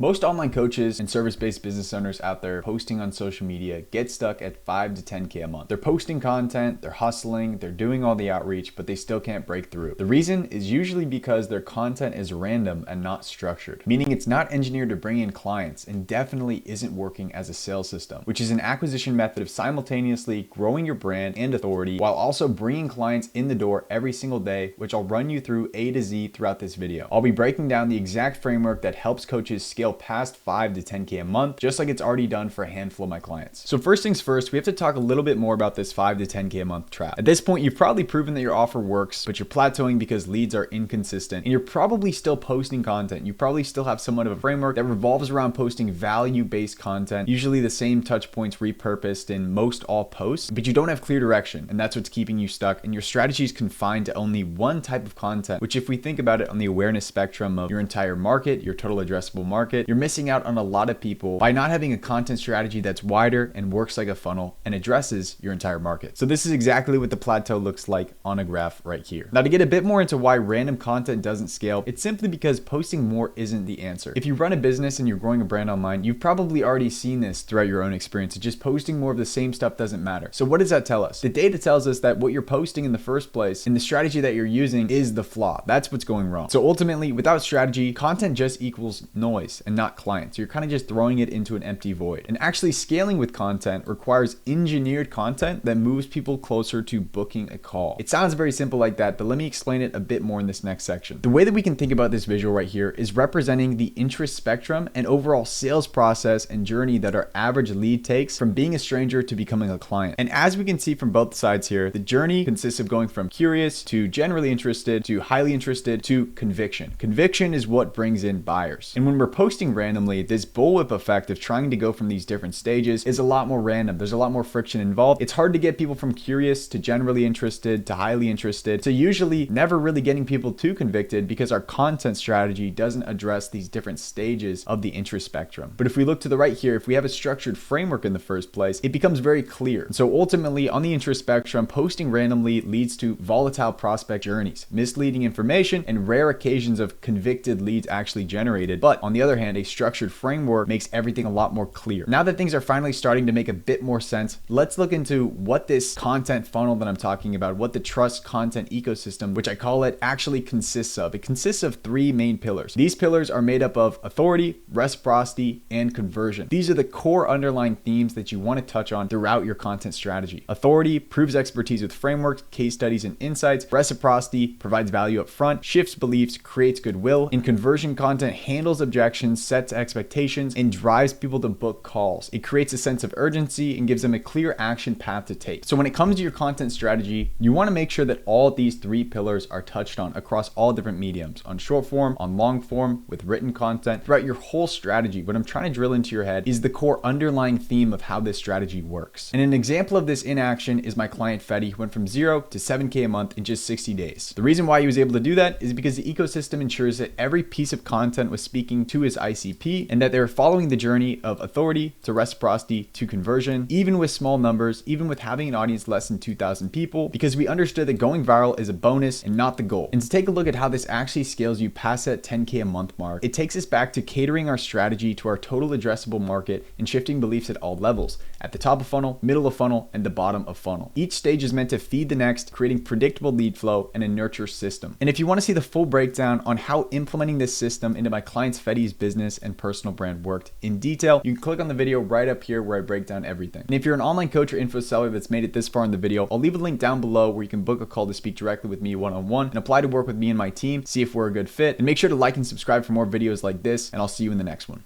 Most online coaches and service-based business owners out there posting on social media get stuck at 5 to 10K a month. They're posting content, they're hustling, they're doing all the outreach, but they still can't break through. The reason is usually because their content is random and not structured, meaning it's not engineered to bring in clients and definitely isn't working as a sales system, which is an acquisition method of simultaneously growing your brand and authority while also bringing clients in the door every single day, which I'll run you through A to Z throughout this video. I'll be breaking down the exact framework that helps coaches scale past 5 to 10K a month, just like it's already done for a handful of my clients. So first things first, we have to talk a little bit more about this 5 to 10K a month trap. At this point, you've probably proven that your offer works, but you're plateauing because leads are inconsistent, and you're probably still posting content. You probably still have somewhat of a framework that revolves around posting value-based content, usually the same touch points repurposed in most all posts, but you don't have clear direction, and that's what's keeping you stuck, and your strategy is confined to only one type of content, which if we think about it on the awareness spectrum of your entire market, your total addressable market, you're missing out on a lot of people by not having a content strategy that's wider and works like a funnel and addresses your entire market. So this is exactly what the plateau looks like on a graph right here. Now, to get a bit more into why random content doesn't scale, it's simply because posting more isn't the answer. If you run a business and you're growing a brand online, you've probably already seen this throughout your own experience. Just posting more of the same stuff doesn't matter. So what does that tell us? The data tells us that what you're posting in the first place and the strategy that you're using is the flaw. That's what's going wrong. So ultimately, without strategy, content just equals noise and not clients. You're kind of just throwing it into an empty void. And actually scaling with content requires engineered content that moves people closer to booking a call. It sounds very simple like that, but let me explain it a bit more in this next section. The way that we can think about this visual right here is representing the interest spectrum and overall sales process and journey that our average lead takes from being a stranger to becoming a client. And as we can see from both sides here, the journey consists of going from curious to generally interested to highly interested to conviction. Conviction is what brings in buyers. And when we're posting randomly, this bullwhip effect of trying to go from these different stages is a lot more random. There's a lot more friction involved. It's hard to get people from curious to generally interested to highly interested to usually never really getting people to convicted because our content strategy doesn't address these different stages of the interest spectrum. But if we look to the right here, if we have a structured framework in the first place, it becomes very clear. And so ultimately on the interest spectrum, posting randomly leads to volatile prospect journeys, misleading information, and rare occasions of convicted leads actually generated. But on the other hand, a structured framework makes everything a lot more clear. Now that things are finally starting to make a bit more sense, let's look into what this content funnel that I'm talking about, what the trust content ecosystem, which I call it, actually consists of. It consists of 3 main pillars. These pillars are made up of authority, reciprocity, and conversion. These are the core underlying themes that you want to touch on throughout your content strategy. Authority proves expertise with frameworks, case studies, and insights. Reciprocity provides value up front, shifts beliefs, creates goodwill. And conversion content handles objections, sets expectations, and drives people to book calls. It creates a sense of urgency and gives them a clear action path to take. So when it comes to your content strategy, you want to make sure that all these 3 pillars are touched on across all different mediums, on short form, on long form, with written content, throughout your whole strategy. What I'm trying to drill into your head is the core underlying theme of how this strategy works. And an example of this in action is my client Fetty, who went from 0 to 7K a month in just 60 days. The reason why he was able to do that is because the ecosystem ensures that every piece of content was speaking to his ICP and that they were following the journey of authority to reciprocity to conversion, even with small numbers, even with having an audience less than 2,000 people, because we understood that going viral is a bonus and not the goal. And to take a look at how this actually scales you past that 10K a month mark, it takes us back to catering our strategy to our total addressable market and shifting beliefs at all levels, at the top of funnel, middle of funnel, and the bottom of funnel. Each stage is meant to feed the next, creating predictable lead flow and a nurture system. And if you want to see the full breakdown on how implementing this system into my client's Fetty's business and personal brand worked in detail, you can click on the video right up here where I break down everything. And if you're an online coach or info seller that's made it this far in the video, I'll leave a link down below where you can book a call to speak directly with me one-on-one and apply to work with me and my team, see if we're a good fit, and make sure to like and subscribe for more videos like this, and I'll see you in the next one.